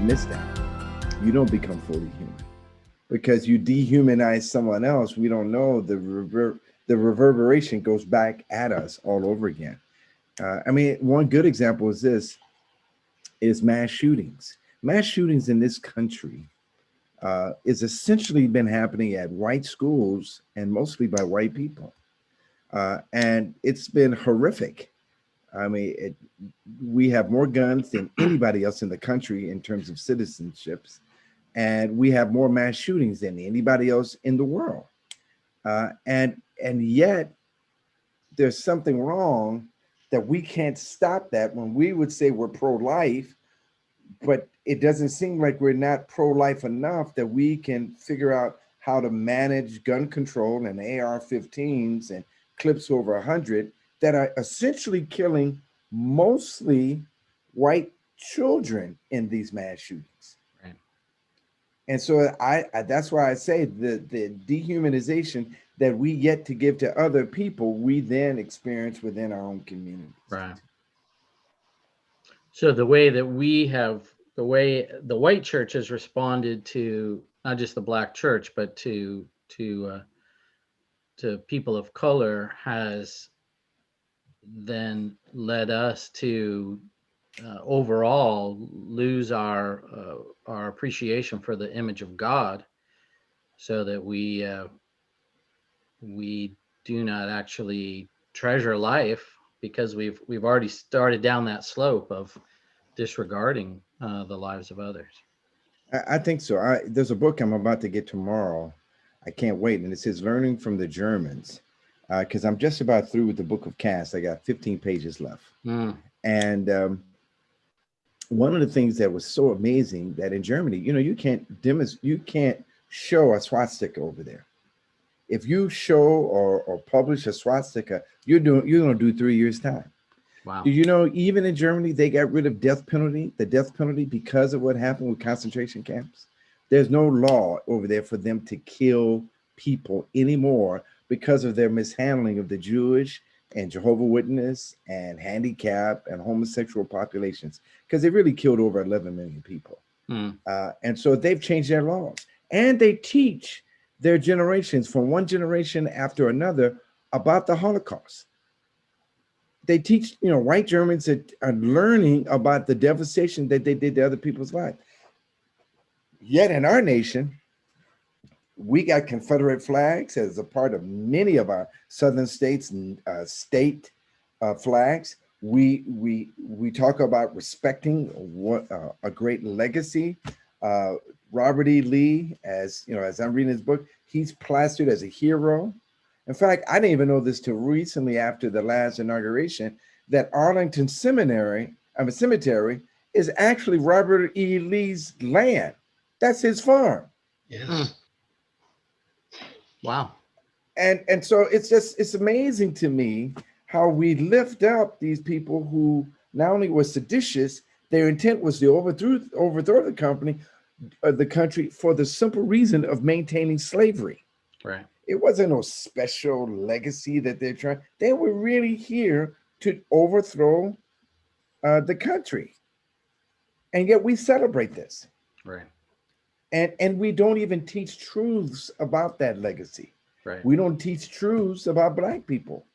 miss that. You don't become fully human because you dehumanize someone else. We don't know the reverberation goes back at us all over again. I mean, one good example is this: is mass shootings. Mass shootings in this country is essentially been happening at white schools and mostly by white people, and it's been horrific. I mean, we have more guns than anybody else in the country in terms of citizenships, and we have more mass shootings than anybody else in the world. And yet there's something wrong that we can't stop that when we would say we're pro-life, but it doesn't seem like we're not pro-life enough that we can figure out how to manage gun control and AR-15s and clips over 100 that are essentially killing mostly white children in these mass shootings. Right. And so I that's why I say the dehumanization that we get to give to other people, we then experience within our own communities. Right. So the way the white church has responded to not just the black church, but to people of color has then led us to overall lose our appreciation for the image of God, so that we do not actually treasure life because we've already started down that slope of disregarding the lives of others. I think so. There's a book I'm about to get tomorrow. I can't wait. And it says Learning from the Germans, because I'm just about through with the book of Caste. I got 15 pages left. And one of the things that was so amazing that in Germany, you can't show a swastika over there. If you show or publish a swastika, you're going to do 3 years time. Wow. Do you know, even in Germany, they got rid of the death penalty because of what happened with concentration camps? There's no law over there for them to kill people anymore because of their mishandling of the Jewish and Jehovah's Witness and handicap and homosexual populations, because they really killed over 11 million people. And so they've changed their laws, and they teach their generations from one generation after another about the Holocaust. They teach, white Germans that are learning about the devastation that they did to other people's lives. Yet in our nation, we got Confederate flags as a part of many of our southern states and state flags. We talk about respecting what a great legacy. Robert E. Lee, as I'm reading his book, he's plastered as a hero. In fact, I didn't even know this till recently after the last inauguration, that Arlington Cemetery is actually Robert E. Lee's land. That's his farm. Yes. Wow. And so it's amazing to me how we lift up these people who not only were seditious, their intent was to overthrow the country for the simple reason of maintaining slavery. Right. It wasn't no special legacy that they're trying. They were really here to overthrow the country. And yet we celebrate this. Right. And we don't even teach truths about that legacy. Right. We don't teach truths about Black people.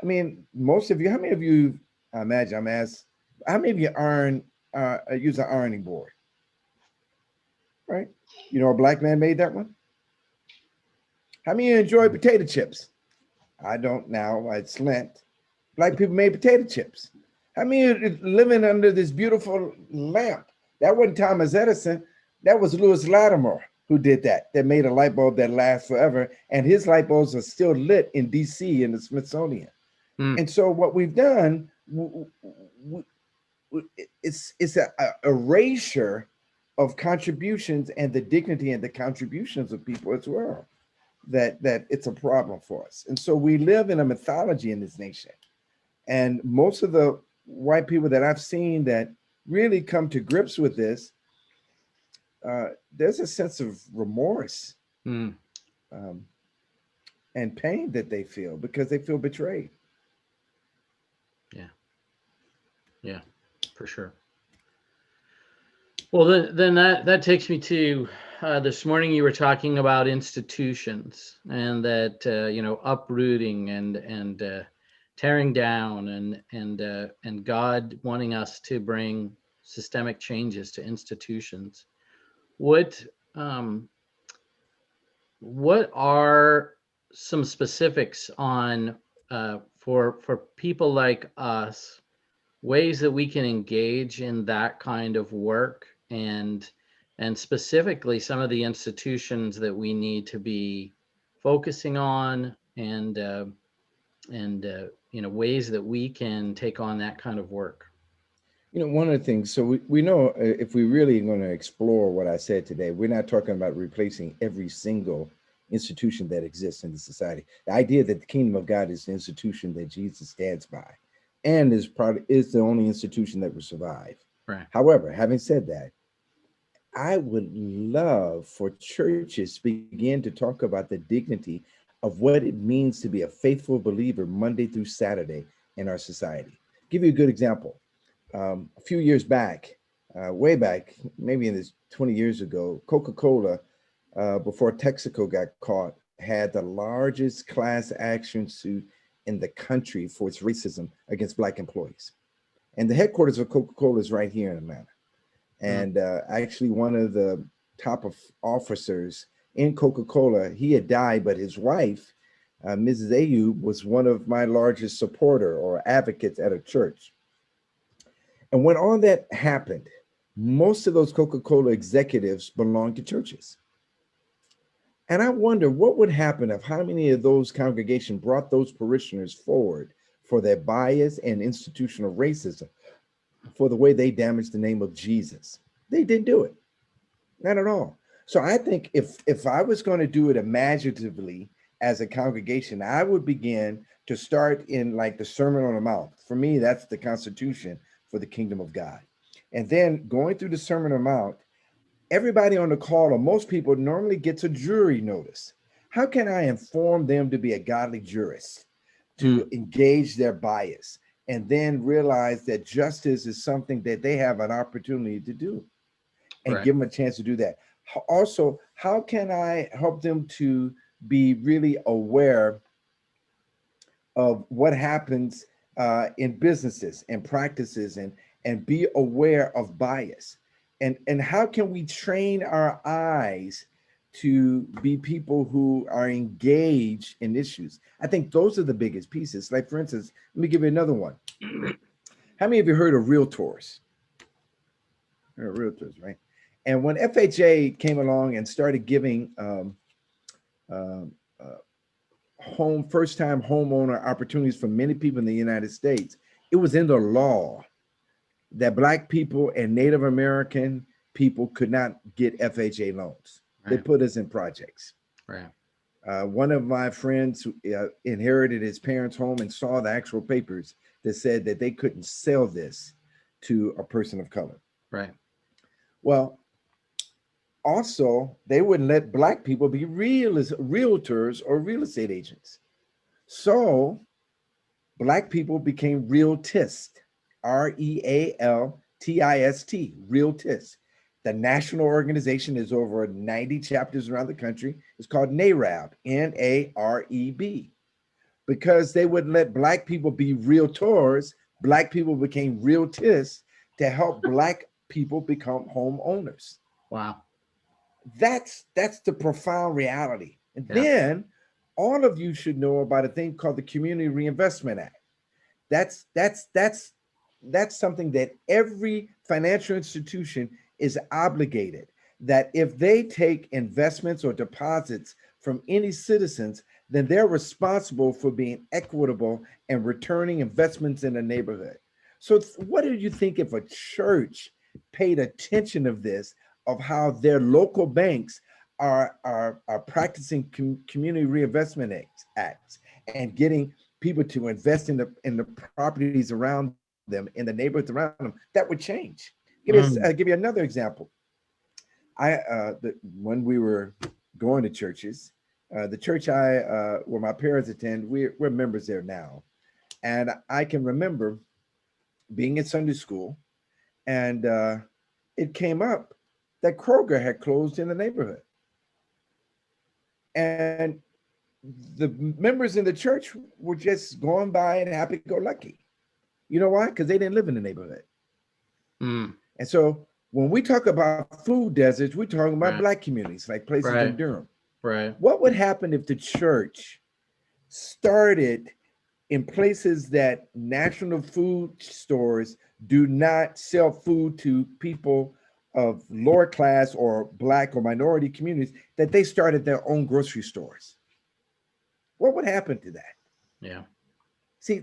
I mean, most of you, how many of you, I imagine I'm asked, how many of you use an ironing board? Right? A Black man made that one? How many of you enjoy potato chips? I don't now. It's Lent. Black people made potato chips. How many of you living under this beautiful lamp? That wasn't Thomas Edison. That was Louis Latimer who did that made a light bulb that lasts forever. And his light bulbs are still lit in DC in the Smithsonian. And so what we've done, it's an erasure of contributions and the dignity and the contributions of people as well. That it's a problem for us. And so we live in a mythology in this nation. And most of the white people that I've seen that really come to grips with this, there's a sense of remorse and pain that they feel because they feel betrayed. Yeah, for sure. Well, then that takes me to this morning. You were talking about institutions and that uprooting and tearing down and God wanting us to bring systemic changes to institutions. What um, what are some specifics on for people like us, ways that we can engage in that kind of work, and specifically some of the institutions that we need to be focusing on, and ways that we can take on that kind of work. One of the things, so we know if we really going to explore what I said today, we're not talking about replacing every single institution that exists in the society. The idea that the kingdom of God is the institution that Jesus stands by and is the only institution that will survive. Right. However, having said that, I would love for churches to begin to talk about the dignity of what it means to be a faithful believer Monday through Saturday in our society. Give you a good example. A few years back, way back, maybe in this 20 years ago, Coca-Cola, before Texaco got caught, had the largest class action suit in the country for its racism against Black employees. And the headquarters of Coca-Cola is right here in Atlanta. Mm. And actually, one of the top of officers in Coca-Cola, he had died, but his wife, Mrs. Ayub, was one of my largest supporter or advocates at a church. And when all that happened, most of those Coca-Cola executives belonged to churches. And I wonder what would happen if how many of those congregations brought those parishioners forward for their bias and institutional racism, for the way they damaged the name of Jesus. They didn't do it, not at all. So I think if I was going to do it imaginatively as a congregation, I would begin to start in like the Sermon on the Mount. For me, that's the Constitution for the kingdom of God. And then going through the Sermon on the Mount, everybody on the call, or most people, normally gets a jury notice. How can I inform them to be a godly jurist, to engage their bias, and then realize that justice is something that they have an opportunity to do, and Right. give them a chance to do that? Also, how can I help them to be really aware of what happens in businesses and practices, and be aware of bias, and how can we train our eyes to be people who are engaged in issues? I think those are the biggest pieces. Like, for instance, let me give you another one. How many of you heard of realtors? Realtors, right? And when FHA came along and started giving um, uh, first-time homeowner opportunities for many people in the United States, it was in the law that Black people and Native American people could not get FHA loans. They Right. put us in projects. Right. One of my friends inherited his parents' home and saw the actual papers that said that they couldn't sell this to a person of color. Right. Well, also, they wouldn't let Black people be realtors or real estate agents. So Black people became realtist, Realtist, realtist. The national organization is over 90 chapters around the country. It's called NAREB, NAREB. Because they wouldn't let Black people be realtors, Black people became realtists to help Black people become homeowners. Wow. That's the profound reality. And Yeah. then all of you should know about a thing called the Community Reinvestment Act. That's something that every financial institution is obligated, that if they take investments or deposits from any citizens, then they're responsible for being equitable and returning investments in the neighborhood. So what do you think if a church paid attention of this, of how their local banks are practicing community reinvestment acts and getting people to invest in the properties around them, in the neighborhoods around them? That would change. Mm. Give you another example. When we were going to churches, the church where my parents attend, we're members there now, and I can remember being in Sunday school, and it came up that Kroger had closed in the neighborhood. And the members in the church were just going by and happy-go-lucky. You know why? Because they didn't live in the neighborhood. Mm, And so when we talk about food deserts, we're talking about right. Black communities, like places in Right. Durham. Right. What would happen if the church started in places that national food stores do not sell food to people of lower class or Black or minority communities, that they started their own grocery stores? What would happen to that? Yeah. See,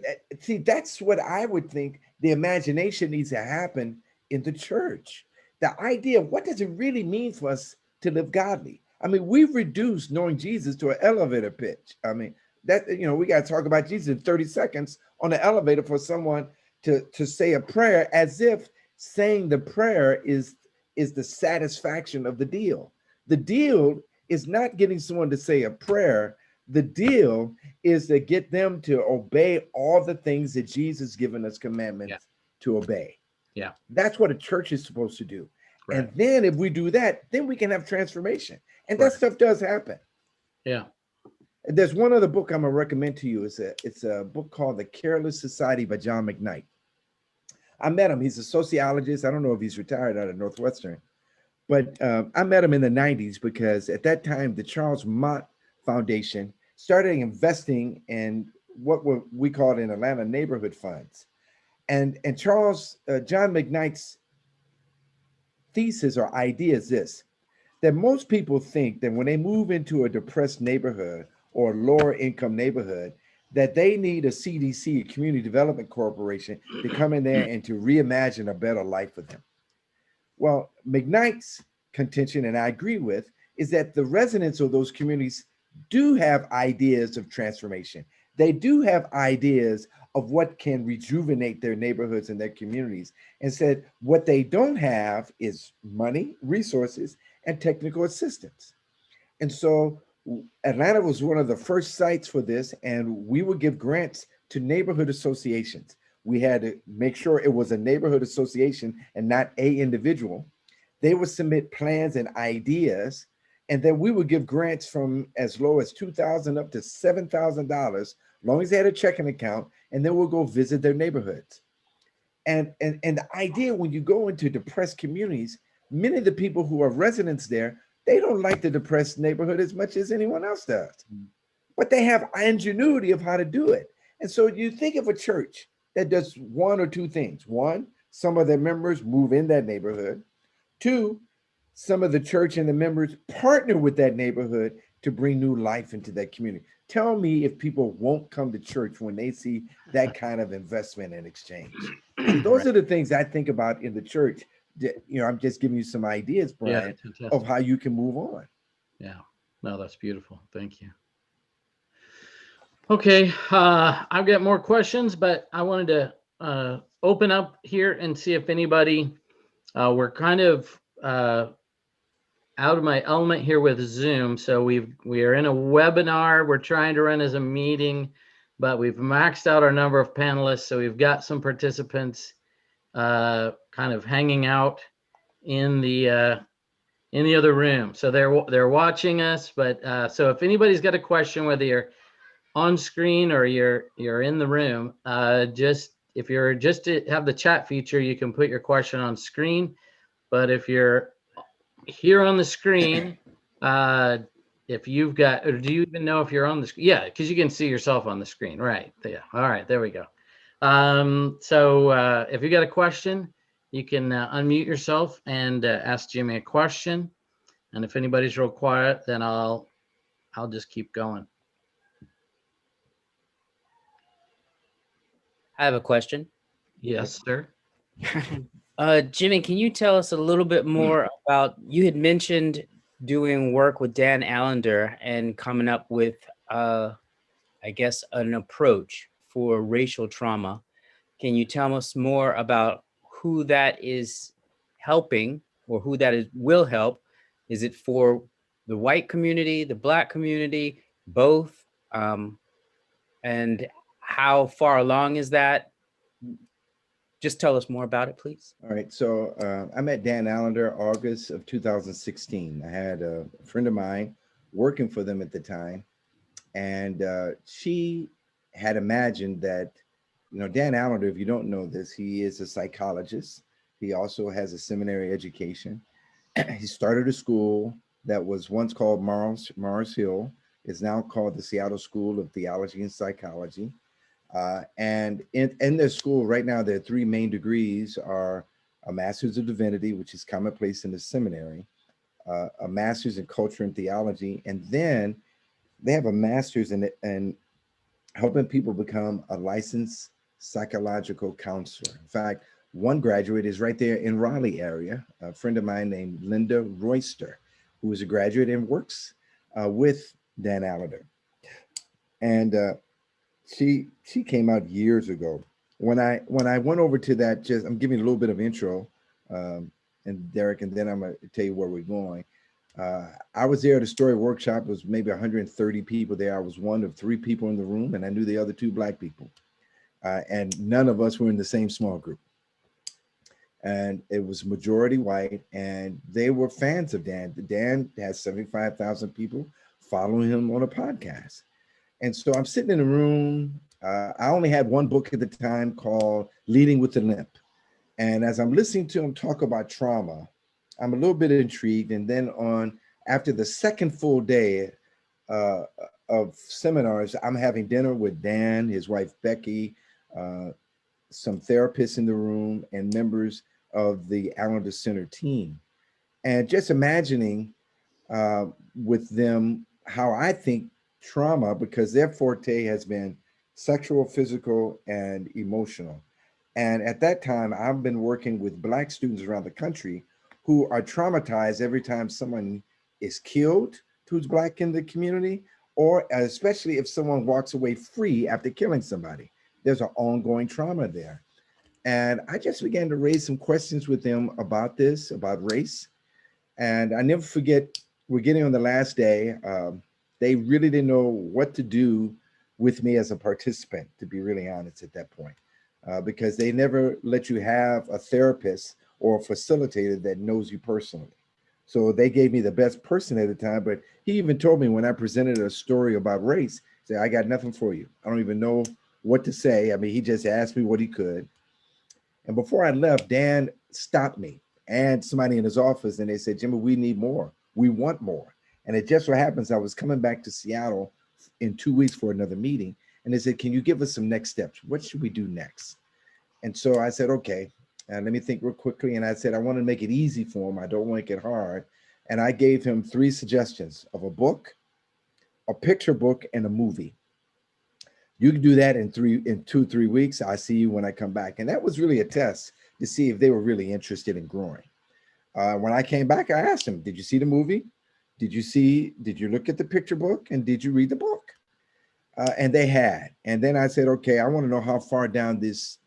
that's what I would think the imagination needs to happen in the church. The idea of what does it really mean for us to live godly? I mean, we've reduced knowing Jesus to an elevator pitch. I mean, that, we got to talk about Jesus in 30 seconds on the elevator for someone to say a prayer, as if saying the prayer is the satisfaction of the deal. The deal is not getting someone to say a prayer. The deal is to get them to obey all the things that Jesus given us commandments Yeah. to obey. Yeah. That's what a church is supposed to do. Right. And then if we do that, then we can have transformation. And that Right. stuff does happen. Yeah. There's one other book I'm gonna recommend to you. It's a book called The Careless Society by John Mcknight. I met him. He's a sociologist. I don't know if he's retired out of Northwestern, but I met him in the 90s because at that time, the Charles Mott Foundation started investing in what we called in Atlanta neighborhood funds. And John McKnight's thesis or idea is this: that most people think that when they move into a depressed neighborhood or lower income neighborhood, that they need a CDC, a Community Development Corporation, to come in there and to reimagine a better life for them. Well, McKnight's contention, and I agree with, is that the residents of those communities do have ideas of transformation. They do have ideas of what can rejuvenate their neighborhoods and their communities. And said what they don't have is money, resources, and technical assistance. And so Atlanta was one of the first sites for this, and we would give grants to neighborhood associations. We had to make sure it was a neighborhood association and not a individual. They would submit plans and ideas, and then we would give grants from as low as $2,000 up to $7,000, as long as they had a checking account, and then we'll go visit their neighborhoods. And the idea, when you go into depressed communities, many of the people who are residents there, they don't like the depressed neighborhood as much as anyone else does, but they have ingenuity of how to do it. And so you think of a church that does one or two things. One, some of their members move in that neighborhood. Two, some of the church and the members partner with that neighborhood to bring new life into that community. Tell me if people won't come to church when they see that kind of investment and exchange. See, those Right. are the things I think about in the church. I'm just giving you some ideas, Yeah. Brian, That's fantastic. of how you can move on. Yeah. No, that's beautiful. Thank you. Okay. I've got more questions, but I wanted to open up here and see if anybody, we're kind of out of my element here with Zoom. So we are in a webinar. We're trying to run as a meeting, but we've maxed out our number of panelists. So we've got some participants kind of hanging out in the other room. So they're watching us. But so if anybody's got a question, whether you're on screen or you're in the room, just if you're just to have the chat feature, you can put your question on screen. But if you're here on the screen, if you've got, or do you even know if you're on the screen? Yeah, because you can see yourself on the screen, right? Yeah. All right, there we go. So if you got a question, you can unmute yourself and ask Jimmy a question. And if anybody's real quiet, then I'll just keep going. I have a question. Yes, sir. Jimmy, can you tell us a little bit more about, you had mentioned doing work with Dan Allender and coming up with, I guess, an approach for racial trauma. Can you tell us more about who that is helping or who that will help? Is it for the white community, the Black community, both? And how far along is that? Just tell us more about it, please. All right. So I met Dan Allender August of 2016. I had a friend of mine working for them at the time, and she had imagined that, Dan Allender, if you don't know this, he is a psychologist. He also has a seminary education. He started a school that was once called Mars Hill. Is now called the Seattle School of Theology and Psychology. And in their school right now, their three main degrees are a Master's of Divinity, which is commonplace in the seminary, a Master's in Culture and Theology, and then they have a Master's in helping people become a licensed psychological counselor. In fact, one graduate is right there in Raleigh area, a friend of mine named Linda Royster, who is a graduate and works with Dan Allender. And she came out years ago. When I went over to that, I'm giving a little bit of intro, and Derek, and then I'm gonna tell you where we're going. I was there at a story workshop. It was maybe 130 people there. I was one of 3 people in the room, and I knew the other 2 Black people, and none of us were in the same small group. And it was majority white, and they were fans of Dan. Dan has 75,000 people following him on a podcast. And so I'm sitting in a room. I only had one book at the time called Leading with the Limp. And as I'm listening to him talk about trauma, I'm a little bit intrigued. And then after the second full day of seminars, I'm having dinner with Dan, his wife, Becky, some therapists in the room, and members of the Allender Center team. And just imagining with them how I think trauma, because their forte has been sexual, physical, and emotional. And at that time, I've been working with Black students around the country who are traumatized every time someone is killed who's Black in the community, or especially if someone walks away free after killing somebody. There's an ongoing trauma there. And I just began to raise some questions with them about this, about race. And I never forget, we're getting on the last day. They really didn't know what to do with me as a participant, to be really honest at that point, because they never let you have a therapist or a facilitator that knows you personally. So they gave me the best person at the time, but he even told me when I presented a story about race, he said, I got nothing for you. I don't even know what to say. I mean, he just asked me what he could. And before I left, Dan stopped me and somebody in his office, and they said, Jimmy, we need more. We want more. And it just so happens I was coming back to Seattle in 2 weeks for another meeting. And they said, can you give us some next steps? What should we do next? And so I said, okay, let me think real quickly. And I said, I want to make it easy for him. I don't want to make it hard. And I gave him 3 suggestions of a book, a picture book, and a movie. You can do that in 2-3 weeks. I see you when I come back. And that was really a test to see if they were really interested in growing. When I came back, I asked them, did you see the movie? Did you look at the picture book, and did you read the book? And they had. And then I said, okay, I want to know how far down this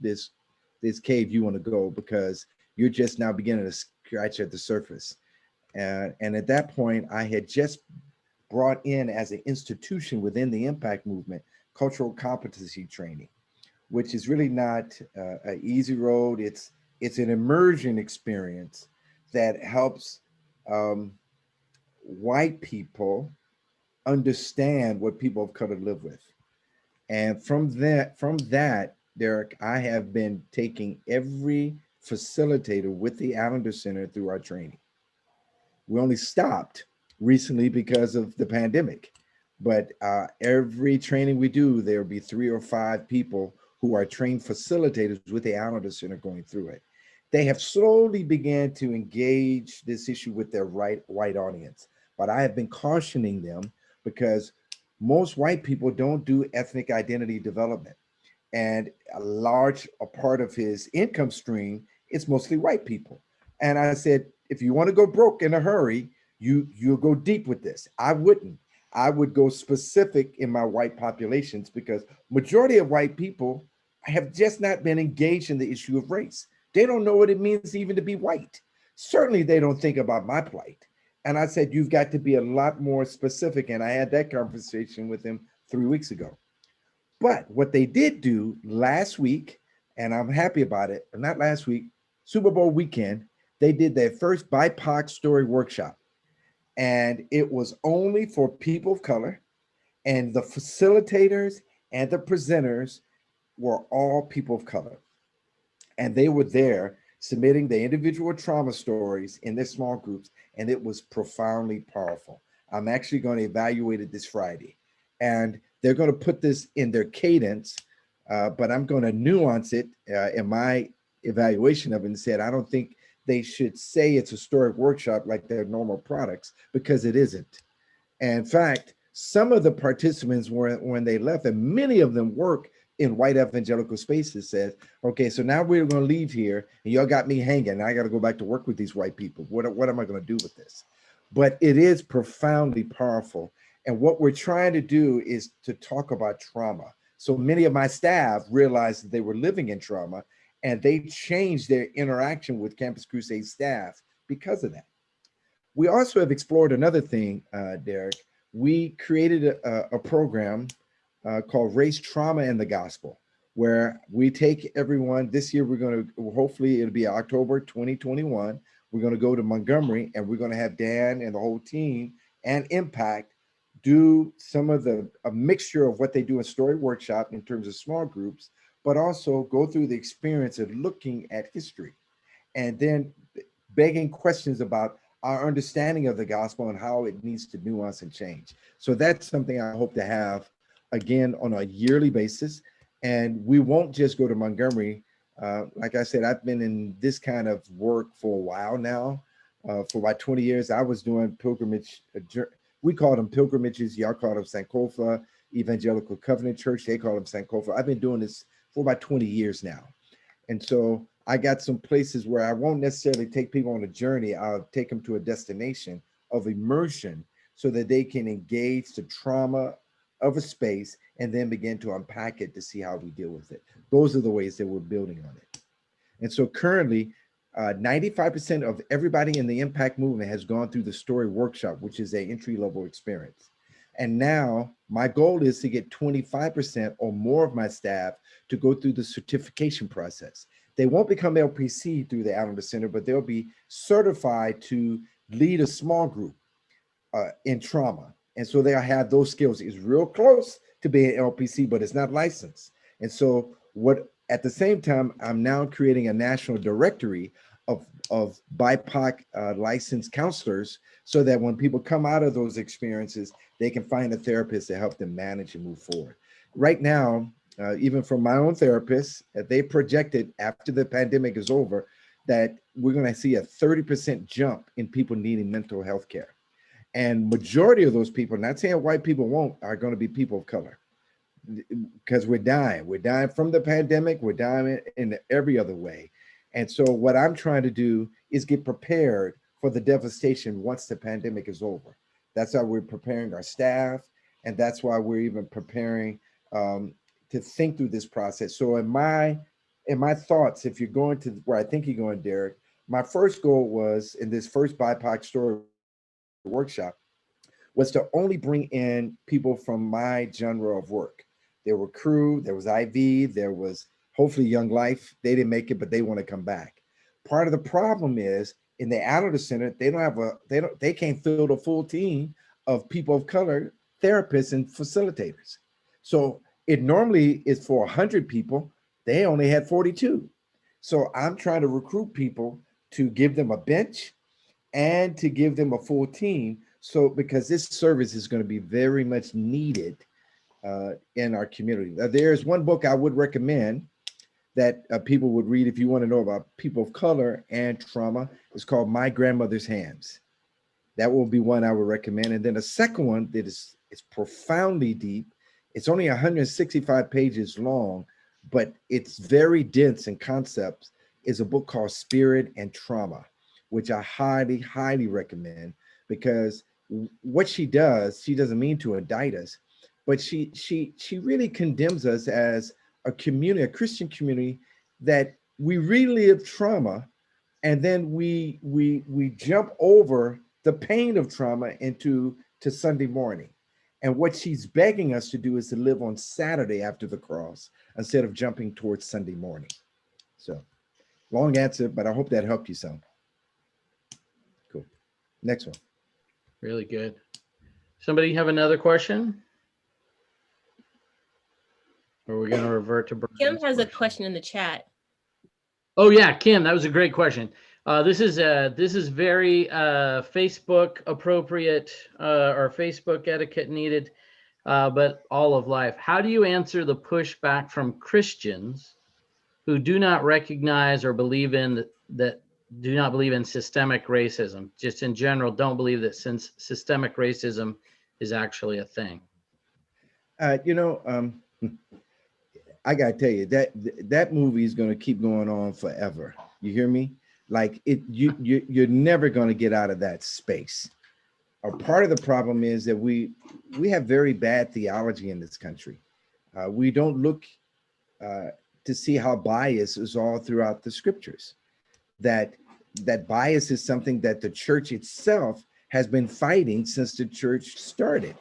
cave you want to go, because you're just now beginning to scratch at the surface. And at that point, I had just brought in, as an institution within the impact movement, cultural competency training, which is really not an easy road. It's an immersion experience that helps white people understand what people of color live with. And from that, Derek, I have been taking every facilitator with the Allender Center through our training. We only stopped recently because of the pandemic, but every training we do, there'll be 3 or 5 people who are trained facilitators with the Allender Center going through it. They have slowly began to engage this issue with their white audience, but I have been cautioning them because most white people don't do ethnic identity development. And a part of his income stream is mostly white people. And I said, if you want to go broke in a hurry, you'll go deep with this. I wouldn't. I would go specific in my white populations, because majority of white people have just not been engaged in the issue of race. They don't know what it means even to be white. Certainly they don't think about my plight. And I said, you've got to be a lot more specific. And I had that conversation with him 3 weeks ago. But what they did do last week, and I'm happy about it. Not last week, Super Bowl weekend, they did their first BIPOC story workshop, and it was only for people of color, and the facilitators and the presenters were all people of color. And they were there submitting their individual trauma stories in their small groups, and it was profoundly powerful. I'm actually going to evaluate it this Friday, and they're going to put this in their cadence, but I'm going to nuance it in my evaluation of it and said I don't think they should say it's a story workshop like their normal products, because it isn't. And in fact, some of the participants were, when they left, and many of them work in white evangelical spaces, said, okay, so now we're going to leave here and y'all got me hanging. I got to go back to work with these white people. What am I going to do with this? But it is profoundly powerful. And what we're trying to do is to talk about trauma. So many of my staff realized that they were living in trauma, and they changed their interaction with Campus Crusade staff because of that. We also have explored another thing, Derek. We created a program called Race, Trauma, and the Gospel, where we take everyone. This year, we're going to, hopefully it'll be October 2021. We're going to go to Montgomery, and we're going to have Dan and the whole team and Impact do some of a mixture of what they do in Story Workshop in terms of small groups, but also go through the experience of looking at history and then begging questions about our understanding of the gospel and how it needs to nuance and change. So that's something I hope to have again on a yearly basis. And we won't just go to Montgomery. Like I said, I've been in this kind of work for a while now. For about 20 years, I was doing pilgrimage. We call them pilgrimages. Y'all call them Sankofa, Evangelical Covenant Church. They call them Sankofa. I've been doing this for about 20 years now. And so I got some places where I won't necessarily take people on a journey. I'll take them to a destination of immersion so that they can engage the trauma of a space and then begin to unpack it to see how we deal with it. Those are the ways that we're building on it. And so currently, 95% of everybody in the impact movement has gone through the story workshop, which is an entry-level experience. And now my goal is to get 25% or more of my staff to go through the certification process. They won't become LPC through the Allender Center, but they'll be certified to lead a small group in trauma. And so they'll have those skills. It's real close to being LPC, but it's not licensed. And so at the same time, I'm now creating a national directory of BIPOC licensed counselors so that when people come out of those experiences, they can find a therapist to help them manage and move forward. Right now, even from my own therapist, they projected after the pandemic is over that we're going to see a 30% jump in people needing mental health care. And majority of those people, not saying white people won't, are going to be people of color, because we're dying. We're dying from the pandemic. We're dying in every other way. And so what I'm trying to do is get prepared for the devastation once the pandemic is over. That's how we're preparing our staff. And that's why we're even preparing to think through this process. So in my thoughts, if you're going to where I think you're going, Derek, my first goal was in this first BIPOC story workshop was to only bring in people from my genre of work. There were Crew, there was IV, there was hopefully Young Life. They didn't make it, but they want to come back. Part of the problem is in the Allender Center, they can't fill the full team of people of color, therapists and facilitators. So it normally is for 100 people. They only had 42. So I'm trying to recruit people to give them a bench and to give them a full team. So because this service is going to be very much needed in our community. Now, there's one book I would recommend that people would read if you want to know about people of color and trauma. It's called My Grandmother's Hands. That will be one I would recommend. And then a second one that is profoundly deep. It's only 165 pages long, but it's very dense in concepts, is a book called Spirit and Trauma, which I highly, highly recommend, because what she does, she doesn't mean to indict us, but she really condemns us as a community, a Christian community, that we relive trauma and then we jump over the pain of trauma into Sunday morning. And what she's begging us to do is to live on Saturday after the cross instead of jumping towards Sunday morning. So long answer, but I hope that helped you some. Cool. Next one. Really good. Somebody have another question? Or are we going to revert to Brian's Kim has a question in the chat. Oh yeah, Kim, that was a great question. This is very Facebook appropriate or Facebook etiquette needed, but all of life. How do you answer the pushback from Christians who do not recognize or believe in that do not believe in systemic racism? Just in general, don't believe that since systemic racism is actually a thing. I gotta tell you that movie is gonna keep going on forever. You hear me? Like you're never gonna get out of that space. A part of the problem is that we have very bad theology in this country. We don't look to see how bias is all throughout the scriptures. That bias is something that the church itself has been fighting since the church started.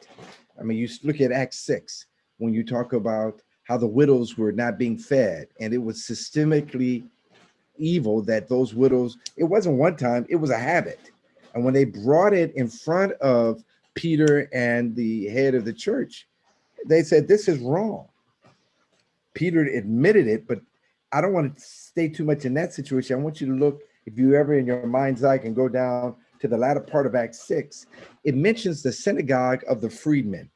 I mean, you look at Acts 6 when you talk about how the widows were not being fed, and it was systemically evil that those widows, it wasn't one time, it was a habit. And when they brought it in front of Peter and the head of the church, they said, this is wrong. Peter admitted it, but I don't want to stay too much in that situation. I want you to look, if you ever in your mind's eye can go down to the latter part of Acts 6, it mentions the synagogue of the freedmen.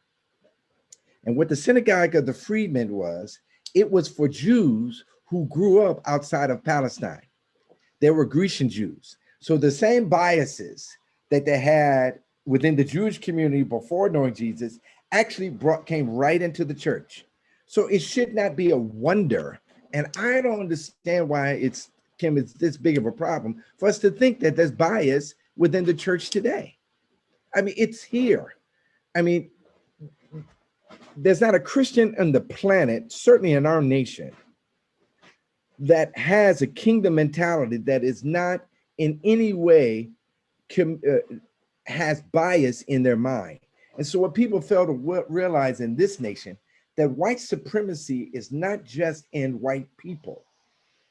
And what the synagogue of the freedmen was, it was for Jews who grew up outside of Palestine. They were Grecian Jews. So the same biases that they had within the Jewish community before knowing Jesus actually came right into the church. So it should not be a wonder. And I don't understand why Kim, it's this big of a problem for us to think that there's bias within the church today. I mean, it's here. I mean, there's not a Christian on the planet, certainly in our nation, that has a kingdom mentality that is not in any way has bias in their mind. And so what people fail to realize in this nation, that white supremacy is not just in white people.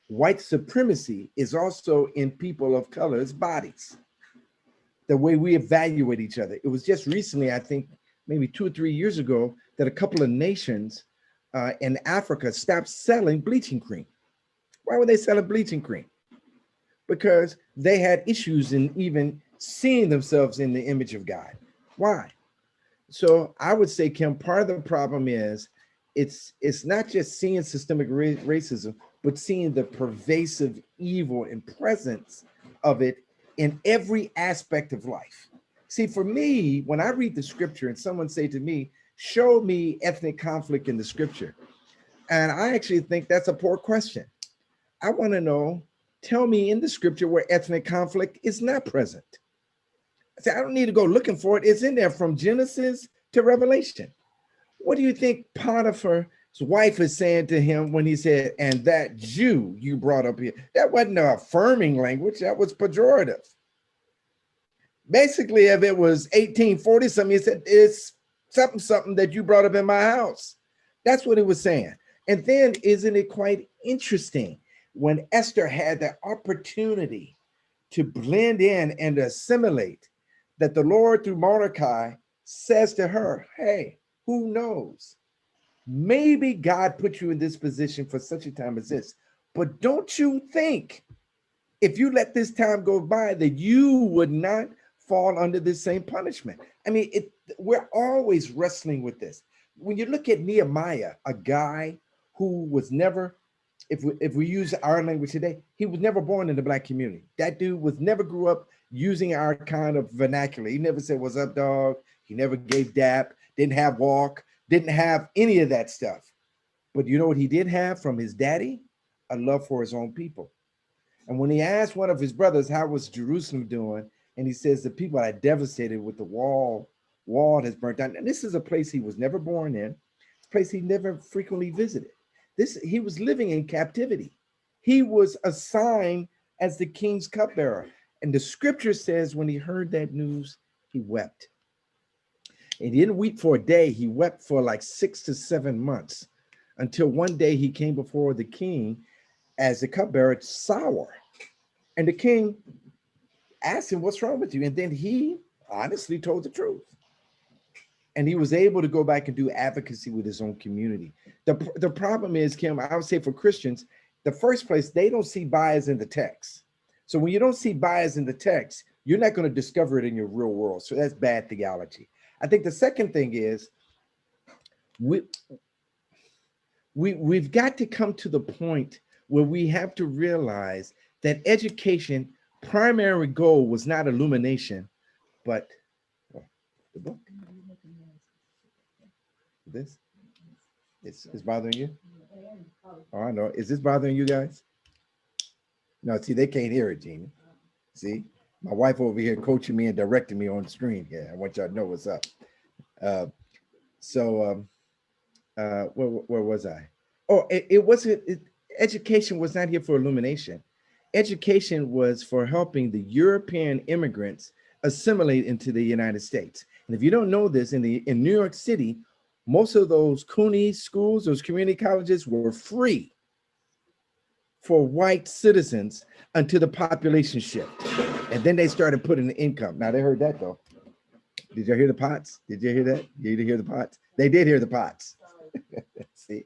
White supremacy is also in people of color's bodies. The way we evaluate each other. It was just recently, I think, maybe 2 or 3 years ago, that a couple of nations in Africa stopped selling bleaching cream. Why were they selling bleaching cream? Because they had issues in even seeing themselves in the image of God. Why? So I would say, Kim, part of the problem is it's not just seeing systemic racism, but seeing the pervasive evil and presence of it in every aspect of life. See, for me, when I read the scripture and someone say to me, show me ethnic conflict in the scripture, and I actually think that's a poor question. I want to know, tell me in the scripture where ethnic conflict is not present. I say, I don't need to go looking for it. It's in there from Genesis to Revelation. What do you think Potiphar's wife is saying to him when he said, and that Jew you brought up here? That wasn't an affirming language, that was pejorative. Basically, if it was 1840 something, he said, it's something that you brought up in my house. That's what it was saying. And then isn't it quite interesting when Esther had the opportunity to blend in and assimilate, that the Lord through Mordecai says to her, hey, who knows? Maybe God put you in this position for such a time as this, but don't you think if you let this time go by that you would not fall under this same punishment? I mean, we're always wrestling with this. When you look at Nehemiah, a guy who was never, if we use our language today, he was never born in the Black community. That dude never grew up using our kind of vernacular. He never said, what's up, dog? He never gave dap, didn't have walk, didn't have any of that stuff. But you know what he did have from his daddy? A love for his own people. And when he asked one of his brothers, how was Jerusalem doing? And he says, the people are devastated with the wall has burnt down. And this is a place he was never born in. It's a place he never frequently visited. He was living in captivity. He was assigned as the king's cupbearer. And the scripture says when he heard that news, he wept. And he didn't weep for a day. He wept for like 6 to 7 months until one day he came before the king as the cupbearer sour. And the king asked him, "What's wrong with you?" And then he honestly told the truth. And he was able to go back and do advocacy with his own community. The problem is, Kim, I would say for Christians, the first place, they don't see bias in the text. So when you don't see bias in the text, you're not going to discover it in your real world. So that's bad theology. I think the second thing is we've got to come to the point where we have to realize that education primary goal was not illumination, but the book. This it's bothering you? Oh, I know. Is this bothering you guys? No, see, they can't hear it, Jeannie. See, my wife over here coaching me and directing me on the screen. Yeah, I want y'all to know what's up. Where was I? Oh, it wasn't. Education was not here for illumination. Education was for helping the European immigrants assimilate into the United States. And if you don't know this, in New York City, most of those CUNY schools, those community colleges, were free for white citizens until the population shift. And then they started putting the income. Now they heard that though. Did you hear the pots? Did you hear that? Did you hear the pots? They did hear the pots. See?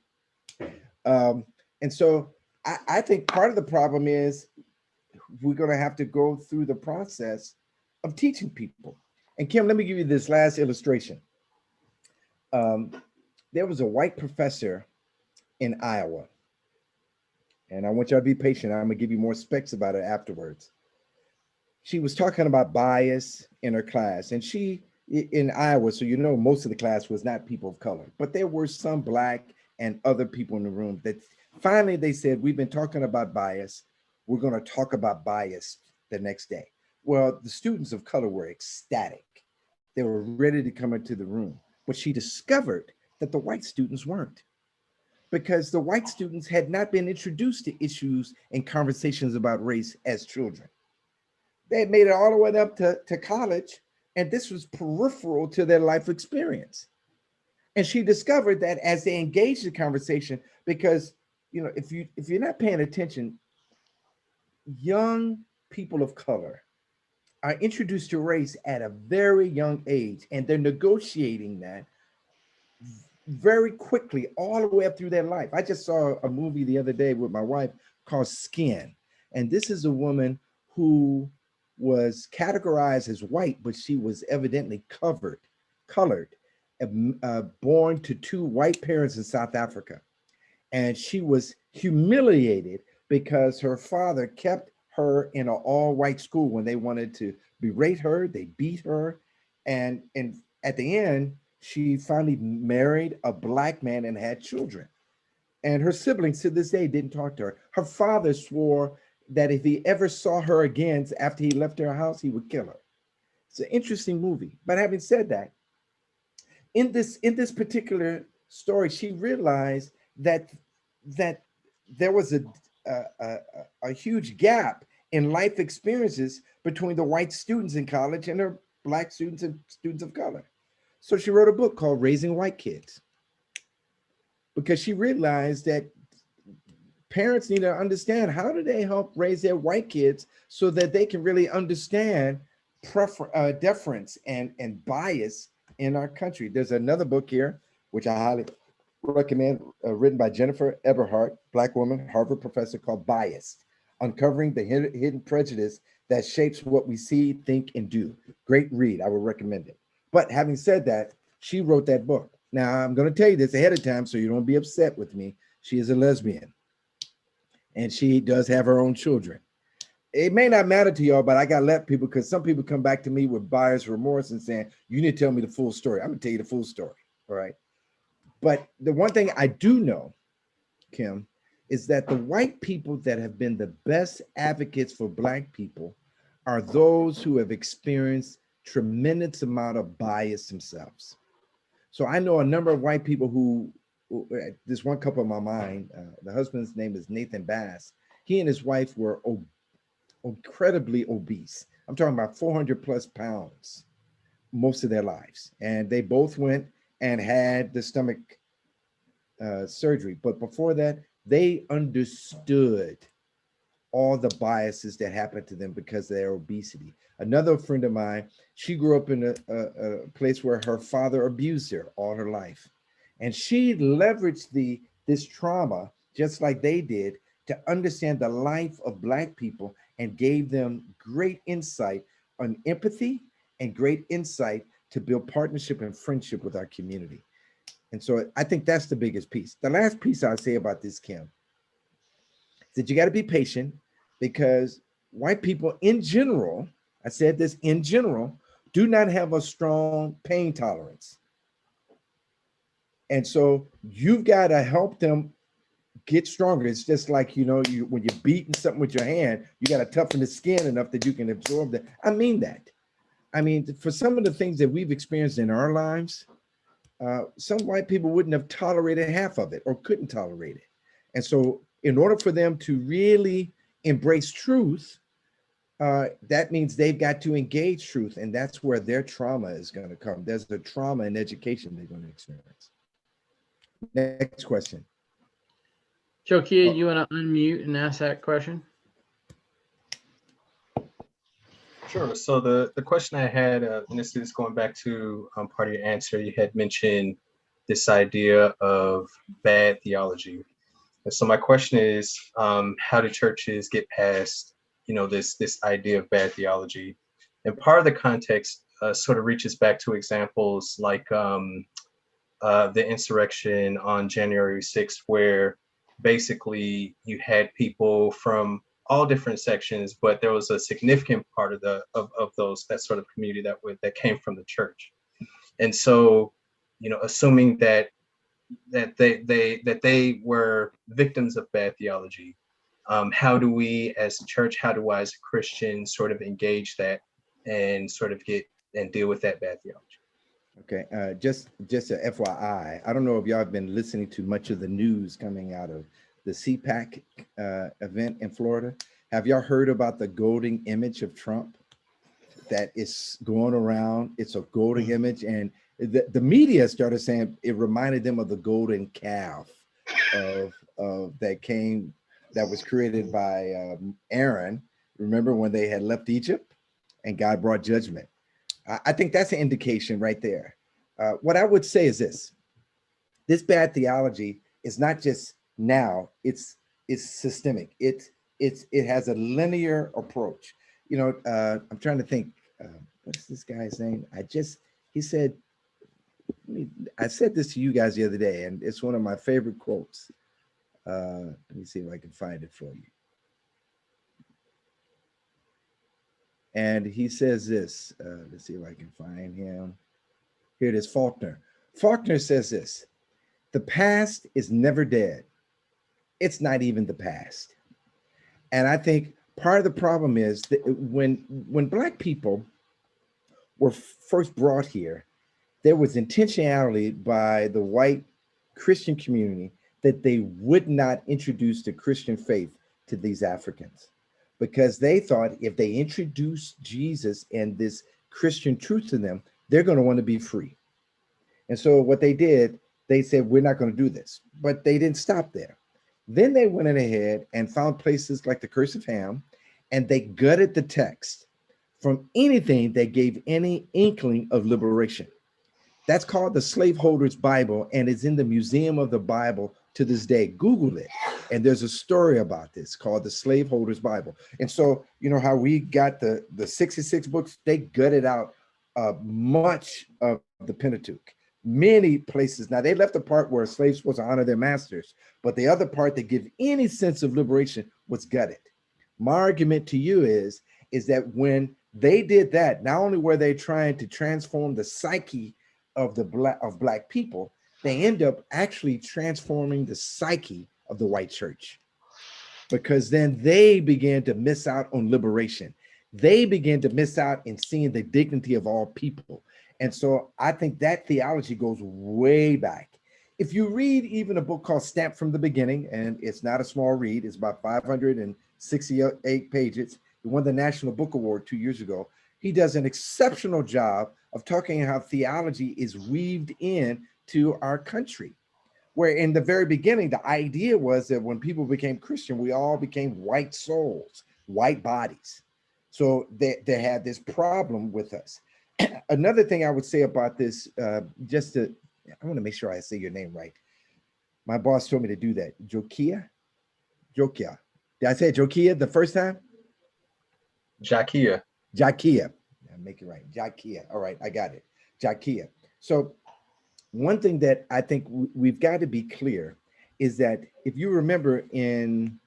And so I think part of the problem is we're going to have to go through the process of teaching people. And Kim, let me give you this last illustration. There was a white professor in Iowa, and I want y'all to be patient. I'm gonna give you more specs about it afterwards. She was talking about bias in her class, and she in Iowa, so you know most of the class was not people of color, but there were some Black and other people in the room that finally they said, "We've been talking about bias. We're going to talk about bias the next day." Well, the students of color were ecstatic. They were ready to come into the room, but she discovered that the white students weren't, because the white students had not been introduced to issues and conversations about race as children. They had made it all the way up to college, and this was peripheral to their life experience. And she discovered that as they engaged in conversation, because if you're not paying attention, young people of color are introduced to race at a very young age, and they're negotiating that very quickly all the way up through their life. I just saw a movie the other day with my wife called Skin, and this is a woman who was categorized as white, but she was evidently colored, born to two white parents in South Africa. And she was humiliated because her father kept her in an all-white school. When they wanted to berate her, they beat her. And at the end, she finally married a Black man and had children. And her siblings to this day didn't talk to her. Her father swore that if he ever saw her again after he left her house, he would kill her. It's an interesting movie. But having said that, in this particular story, she realized that there was a huge gap in life experiences between the white students in college and her Black students and students of color. So she wrote a book called Raising White Kids, because she realized that parents need to understand, how do they help raise their white kids so that they can really understand deference and bias in our country. There's another book here, which I highly recommend, written by Jennifer Eberhardt, Black woman, Harvard professor, called Biased: Uncovering the Hidden Prejudice That Shapes What We See, Think, and Do. Great read. I would recommend it. But having said that, she wrote that book. Now, I'm going to tell you this ahead of time so you don't be upset with me. She is a lesbian, and she does have her own children. It may not matter to y'all, but I got to let people, because some people come back to me with buyer's remorse and saying, you need to tell me the full story. I'm going to tell you the full story. All right. But the one thing I do know, Kim, is that the white people that have been the best advocates for Black people are those who have experienced tremendous amount of bias themselves. So I know a number of white people who this one couple in my mind, the husband's name is Nathan Bass. He and his wife were incredibly obese. I'm talking about 400 plus pounds most of their lives. And they both went and had the stomach surgery. But before that, they understood all the biases that happened to them because of their obesity. Another friend of mine, she grew up in a place where her father abused her all her life. And she leveraged this trauma, just like they did, to understand the life of Black people and gave them great insight on empathy and great insight to build partnership and friendship with our community. And so I think that's the biggest piece. The last piece I'll say about this, Kim, that you got to be patient because white people in general, I said this in general, do not have a strong pain tolerance. And so you've got to help them get stronger. It's just like, when you're beating something with your hand, you got to toughen the skin enough that you can absorb that. I mean that. I mean, for some of the things that we've experienced in our lives, some white people wouldn't have tolerated half of it or couldn't tolerate it. And so in order for them to really embrace truth, that means they've got to engage truth. And that's where their trauma is going to come. There's a trauma in education they're going to experience. Next question. Jokia, you want to unmute and ask that question? Sure. So the question I had, and this is going back to part of your answer, you had mentioned this idea of bad theology. And so my question is, how do churches get past, this idea of bad theology? And part of the context sort of reaches back to examples like the insurrection on January 6th, where basically you had people from all different sections, but there was a significant part of that sort of community that came from the church. And so, assuming that they were victims of bad theology, how do we as a church, how do I as a Christian sort of engage that and sort of get and deal with that bad theology? Okay, just a FYI, I don't know if y'all have been listening to much of the news coming out of the CPAC event in Florida. Have y'all heard about the golden image of Trump that is going around? It's a golden image, and the media started saying it reminded them of the golden calf of that was created by Aaron. Remember when they had left Egypt and God brought judgment? I think that's an indication right there. What I would say is this bad theology is not just now, it's systemic. It has a linear approach. I'm trying to think, what's this guy's name? He said, I said this to you guys the other day, and it's one of my favorite quotes. Let me see if I can find it for you. And he says this, let's see if I can find him. Here it is, Faulkner. Faulkner says this: the past is never dead. It's not even the past. And I think part of the problem is that when Black people were first brought here, there was intentionality by the white Christian community that they would not introduce the Christian faith to these Africans, because they thought if they introduced Jesus and this Christian truth to them, they're going to want to be free. And so what they did, they said, we're not going to do this. But they didn't stop there. Then they went ahead and found places like the Curse of Ham, and they gutted the text from anything that gave any inkling of liberation. That's called the Slaveholders Bible, and it's in the Museum of the Bible to this day. Google it. And there's a story about this called the Slaveholders Bible. And so, you know how we got the 66 books, they gutted out much of the Pentateuch. Many places. Now, they left the part where slaves were supposed to honor their masters, but the other part that give any sense of liberation was gutted. My argument to you is that when they did that, not only were they trying to transform the psyche of black people, they end up actually transforming the psyche of the white church, because then they began to miss out on liberation. They began to miss out in seeing the dignity of all people. And so I think that theology goes way back. If you read even a book called Stamped from the Beginning, and it's not a small read, it's about 568 pages. It won the National Book Award 2 years ago. He does an exceptional job of talking how theology is weaved in to our country. Where in the very beginning, the idea was that when people became Christian, we all became white souls, white bodies. So they had this problem with us. Another thing I would say about this, I want to make sure I say your name right. My boss told me to do that. Jokia? Jokia. Did I say Jokia the first time? Jakia. Jakia. Make it right. Jakia. All right, I got it. Jakia. So one thing that I think we've got to be clear is that if you remember in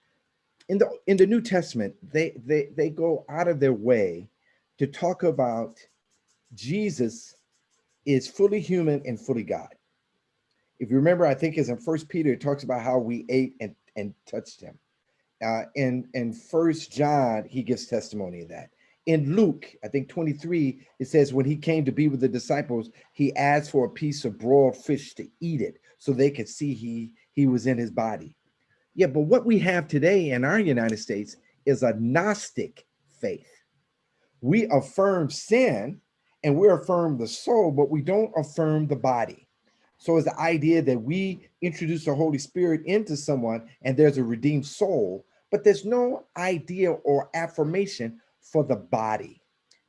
the New Testament, they go out of their way to talk about Jesus is fully human and fully God. If you remember, I think it's in First Peter, it talks about how we ate and touched him. In First John, he gives testimony of that. In Luke, I think 23, it says when he came to be with the disciples, he asked for a piece of broiled fish to eat it so they could see he was in his body. Yeah, but what we have today in our United States is a Gnostic faith. We affirm sin and we affirm the soul, but we don't affirm the body. So it's the idea that we introduce the Holy Spirit into someone and there's a redeemed soul, but there's no idea or affirmation for the body.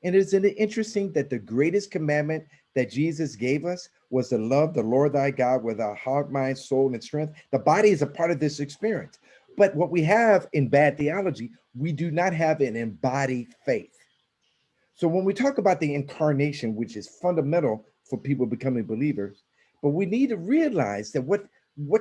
And isn't it interesting that the greatest commandment that Jesus gave us was to love the Lord thy God with our heart, mind, soul, and strength? The body is a part of this experience. But what we have in bad theology, we do not have an embodied faith. So when we talk about the incarnation, which is fundamental for people becoming believers, but we need to realize that what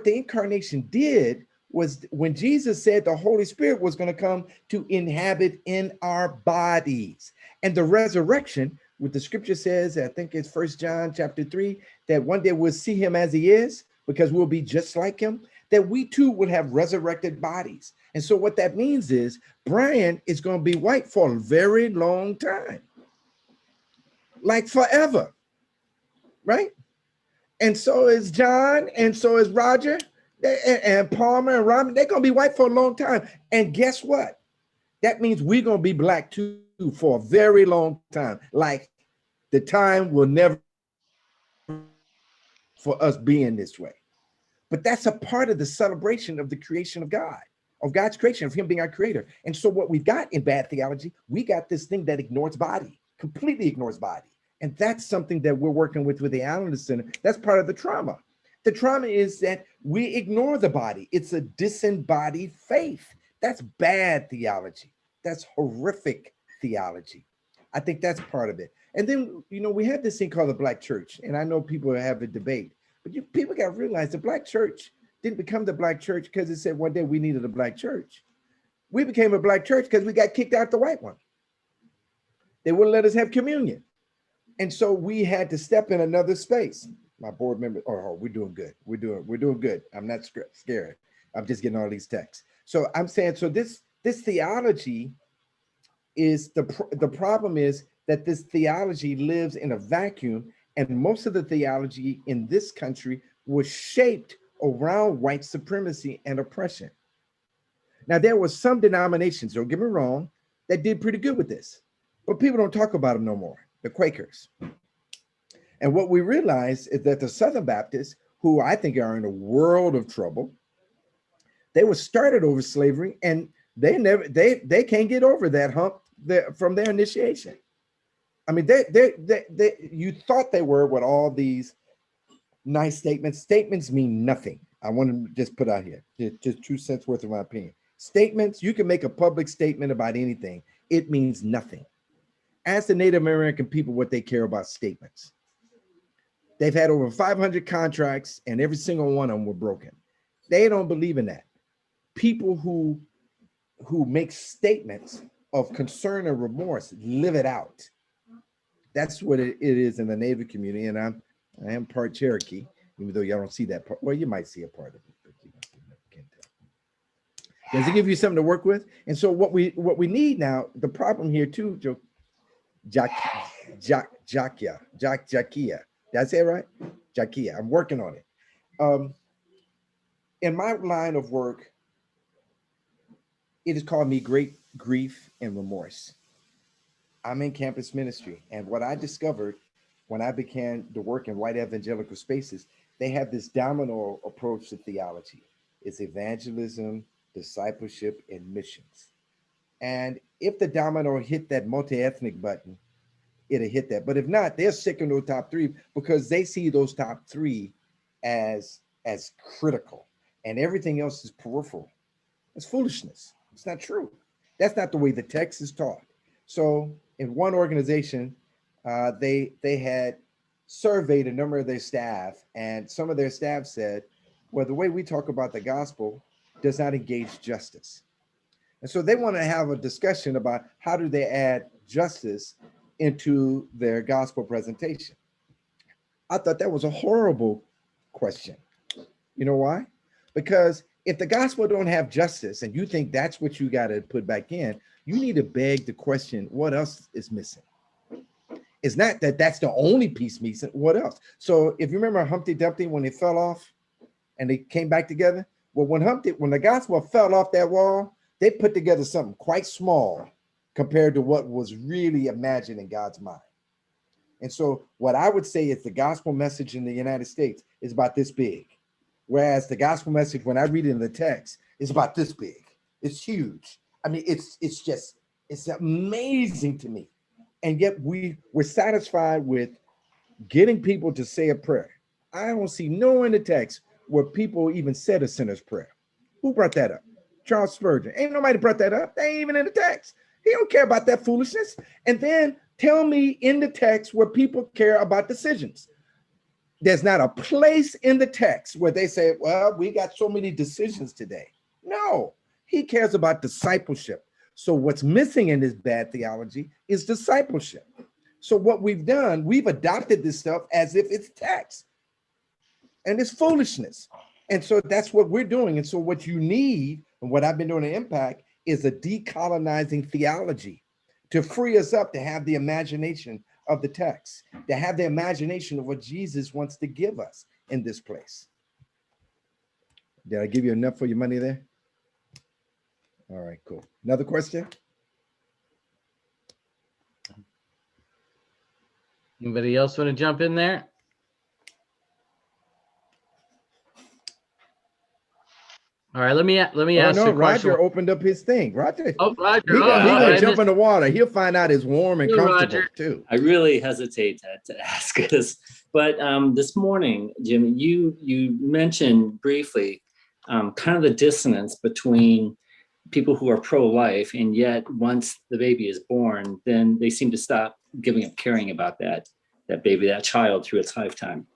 the incarnation did was when Jesus said the Holy Spirit was going to come to inhabit in our bodies. And the resurrection, what the scripture says, I think it's 1 John chapter 3, that one day we'll see him as he is because we'll be just like him, that we too will have resurrected bodies. And so what that means is Brian is going to be white for a very long time, like forever, right? And so is John, and so is Roger, and Palmer and Robin. They're going to be white for a long time. And guess what? That means we're going to be black too for a very long time. Like the time will never for us being this way. But that's a part of the celebration of the creation of God, of God's creation, of him being our creator. And so what we've got in bad theology, we got this thing that ignores body, completely ignores body. And that's something that we're working with the Allender Center. That's part of the trauma. The trauma is that we ignore the body. It's a disembodied faith. That's bad theology. That's horrific theology. I think that's part of it. And then, we have this thing called the Black church. And I know people have a debate, but people got to realize the Black church didn't become the Black church because it said one day we needed a Black church. We became a Black church because we got kicked out the white one. They wouldn't let us have communion. And so we had to step in another space. My board member, we're doing good. We're doing good. I'm not scared. I'm just getting all these texts. So I'm saying, so this theology is the problem is that this theology lives in a vacuum, and most of the theology in this country was shaped around white supremacy and oppression. Now, there were some denominations, don't get me wrong, that did pretty good with this, but people don't talk about them no more. The Quakers. And what we realize is that the Southern Baptists, who I think are in a world of trouble, they were started over slavery, and they can't get over that hump from their initiation. I mean, you thought they were with all these nice statements. Statements mean nothing. I want to just put out here, just 2 cents worth of my opinion. Statements, you can make a public statement about anything. It means nothing. Ask the Native American people what they care about statements. They've had over 500 contracts and every single one of them were broken. They don't believe in that. People who make statements of concern and remorse live it out. That's what it is in the Native community. And I am part Cherokee, even though y'all don't see that part. Well, you might see a part of it, but you can't tell. Does it give you something to work with? And so what we need now, the problem here too, Joe, Jakia. Did I say it right? Jakia. I'm working on it. In my line of work, it has caused me great grief and remorse. I'm in campus ministry, and what I discovered when I began to work in white evangelical spaces, they have this domino approach to theology. It's evangelism, discipleship, and missions. And if the domino hit that multi-ethnic button, it'll hit that. But if not, they're sick in those top three because they see those top three as critical, and everything else is peripheral. It's foolishness. It's not true. That's not the way the text is taught. So in one organization, they had surveyed a number of their staff, and some of their staff said, well, the way we talk about the gospel does not engage justice. And so they want to have a discussion about how do they add justice into their gospel presentation. I thought that was a horrible question. You know why? Because if the gospel don't have justice and you think that's what you got to put back in, you need to beg the question, what else is missing? It's not that that's the only piece missing. What else? So if you remember Humpty Dumpty when they fell off and they came back together, well, when the gospel fell off that wall, they put together something quite small compared to what was really imagined in God's mind. And so what I would say is the gospel message in the United States is about this big. Whereas the gospel message, when I read it in the text, is about this big. It's huge. I mean, it's amazing to me. And yet we're satisfied with getting people to say a prayer. I don't see nowhere in the text where people even said a sinner's prayer. Who brought that up? Charles Spurgeon. Ain't nobody brought that up. They ain't even in the text. He don't care about that foolishness. And then tell me in the text where people care about decisions. There's not a place in the text where they say, well, we got so many decisions today. No, he cares about discipleship. So what's missing in this bad theology is discipleship. So what we've done, we've adopted this stuff as if it's text. And it's foolishness. And so that's what we're doing. And so what you need, and what I've been doing in Impact, is a decolonizing theology to free us up to have the imagination of the text, to have the imagination of what Jesus wants to give us in this place. Did I give you enough for your money there? All right, cool. Another question? Anybody else want to jump in there? All right, let me ask no, a question. Roger opened up his thing. Roger. Oh, Roger. He gonna jump in the water. He'll find out it's warm and comfortable Roger. too. I really hesitate to ask this, but this morning, Jimmy, you mentioned briefly kind of the dissonance between people who are pro-life, and yet once the baby is born, then they seem to stop giving up caring about that baby, that child through its lifetime.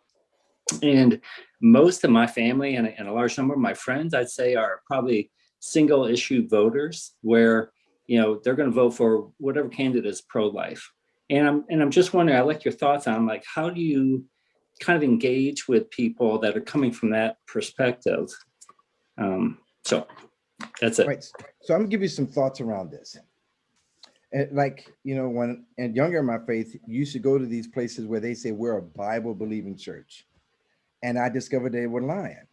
And most of my family and a large number of my friends, I'd say, are probably single issue voters where, they're going to vote for whatever candidate is pro-life. And I'm just wondering, I'd like your thoughts on, like, how do you kind of engage with people that are coming from that perspective? So that's it. Right. So I'm gonna give you some thoughts around this. And when younger in my faith, you used to go to these places where they say we're a Bible believing church. And I discovered they were lying.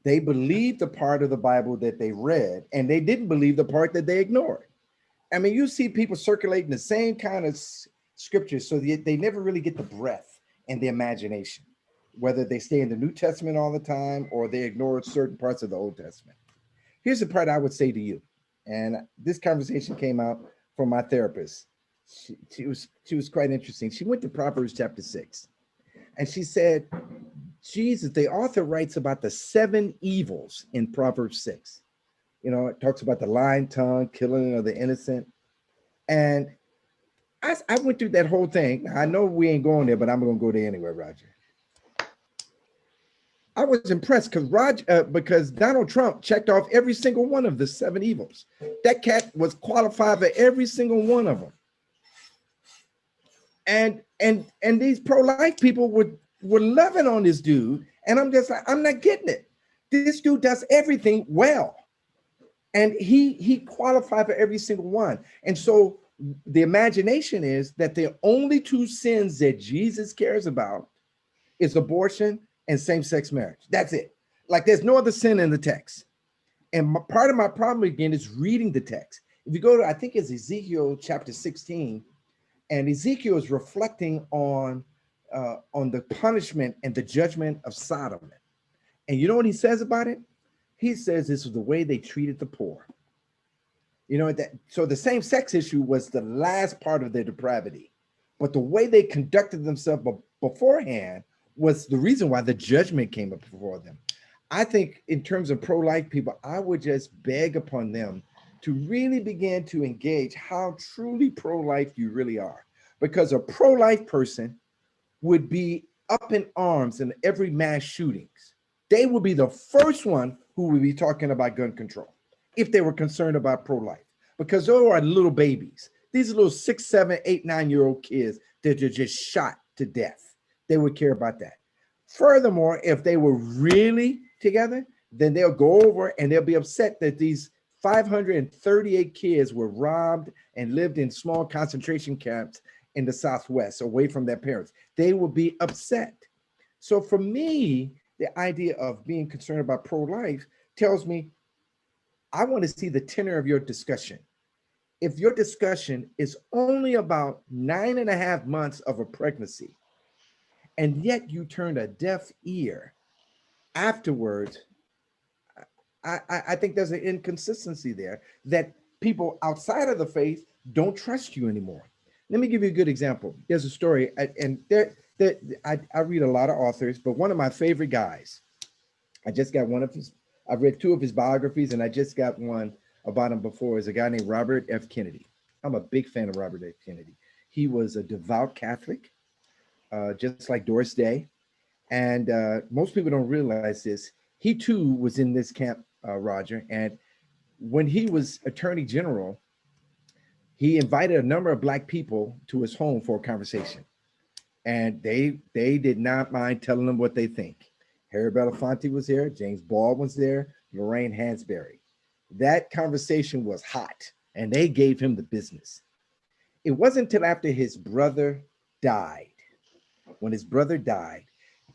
They believed the part of the Bible that they read, and they didn't believe the part that they ignored. I mean, you see people circulating the same kind of scriptures, so they never really get the breadth and the imagination, whether they stay in the New Testament all the time or they ignore certain parts of the Old Testament. Here's the part I would say to you, and this conversation came out from my therapist. She was quite interesting. She went to Proverbs chapter 6, and she said, Jesus, the author writes about the 7 evils in Proverbs 6. It talks about the lying tongue, killing of the innocent. And I went through that whole thing. I know we ain't going there, but I'm going to go there anyway, Roger. I was impressed because Donald Trump checked off every single one of the 7 evils. That cat was qualified for every single one of them. And these pro-life people were loving on this dude. And I'm just like, I'm not getting it. This dude does everything well. And he qualified for every single one. And so the imagination is that the only 2 sins that Jesus cares about is abortion and same-sex marriage. That's it. Like, there's no other sin in the text. And part of my problem, again, is reading the text. If you go to, I think it's Ezekiel chapter 16, and Ezekiel is reflecting on on the punishment and the judgment of Sodom. And you know what he says about it? He says this was the way they treated the poor. You know, that so the same-sex issue was the last part of their depravity, but the way they conducted themselves beforehand was the reason why the judgment came up before them. I think in terms of pro-life people, I would just beg upon them to really begin to engage how truly pro-life you really are. Because a pro-life person would be up in arms in every mass shootings. They would be the first one who would be talking about gun control if they were concerned about pro-life, because those are little babies. These are little 6, 7, 8, 9-year-old kids that are just shot to death. They would care about that. Furthermore, if they were really together, then they'll go over and they'll be upset that these 538 kids were robbed and lived in small concentration camps in the Southwest, away from their parents. They will be upset. So for me, the idea of being concerned about pro-life tells me, I want to see the tenor of your discussion. If your discussion is only about 9.5 months of a pregnancy, and yet you turned a deaf ear afterwards, I think there's an inconsistency there that people outside of the faith don't trust you anymore. Let me give you a good example. There's a story, and I read a lot of authors, but one of my favorite guys, I've read 2 of his biographies, and I just got one about him before, is a guy named Robert F. Kennedy. I'm a big fan of Robert F. Kennedy. He was a devout Catholic, just like Doris Day. And most people don't realize this. He too was in this camp, Roger. And when he was Attorney General, he invited a number of Black people to his home for a conversation. And they did not mind telling them what they think. Harry Belafonte was there, James Baldwin was there, Lorraine Hansberry. That conversation was hot, and they gave him the business. It wasn't until after his brother died, when his brother died,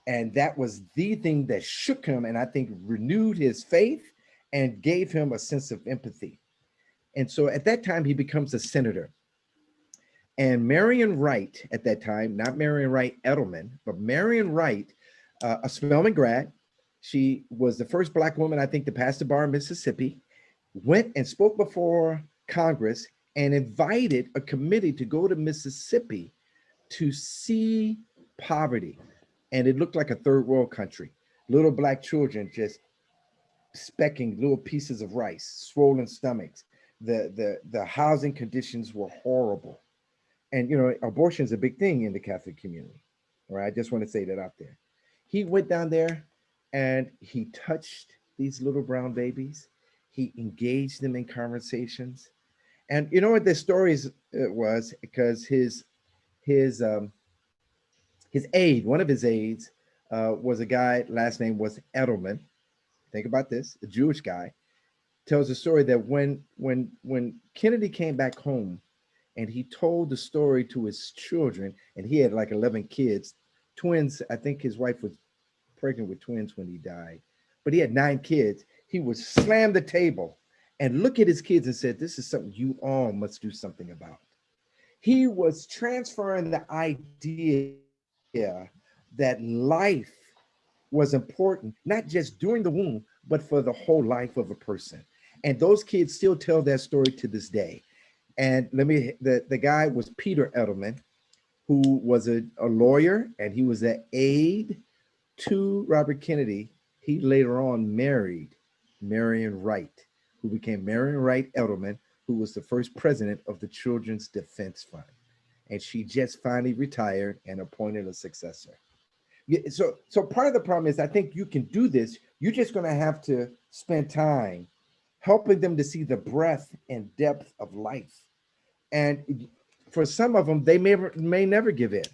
and that was the thing that shook him, and I think renewed his faith and gave him a sense of empathy. And so at that time, he becomes a senator. And Marion Wright at that time, not Marion Wright Edelman, but Marion Wright, a Spelman grad. She was the first Black woman, I think, to pass the bar in Mississippi, went and spoke before Congress and invited a committee to go to Mississippi to see poverty. And it looked like a third world country. Little Black children just specking little pieces of rice, swollen stomachs. The housing conditions were horrible. And, you know, abortion is a big thing in the Catholic community. All right, I just want to say that out there. He went down there and he touched these little brown babies. He engaged them in conversations. And you know what the story was? Because his aide, one of his aides, was a guy, last name was Edelman. Think about this, a Jewish guy, tells a story that when Kennedy came back home and he told the story to his children, and he had like 11 kids, twins. I think his wife was pregnant with twins when he died, but he had 9 kids. He would slam the table and look at his kids and said, this is something you all must do something about. He was transferring the idea that life was important, not just during the womb, but for the whole life of a person. And those kids still tell that story to this day. And the guy was Peter Edelman, who was a lawyer, and he was an aide to Robert Kennedy. He later on married Marion Wright, who became Marion Wright Edelman, who was the first president of the Children's Defense Fund. And she just finally retired and appointed a successor. So part of the problem is, I think you can do this. You're just going to have to spend time helping them to see the breadth and depth of life. And for some of them, they may never give in.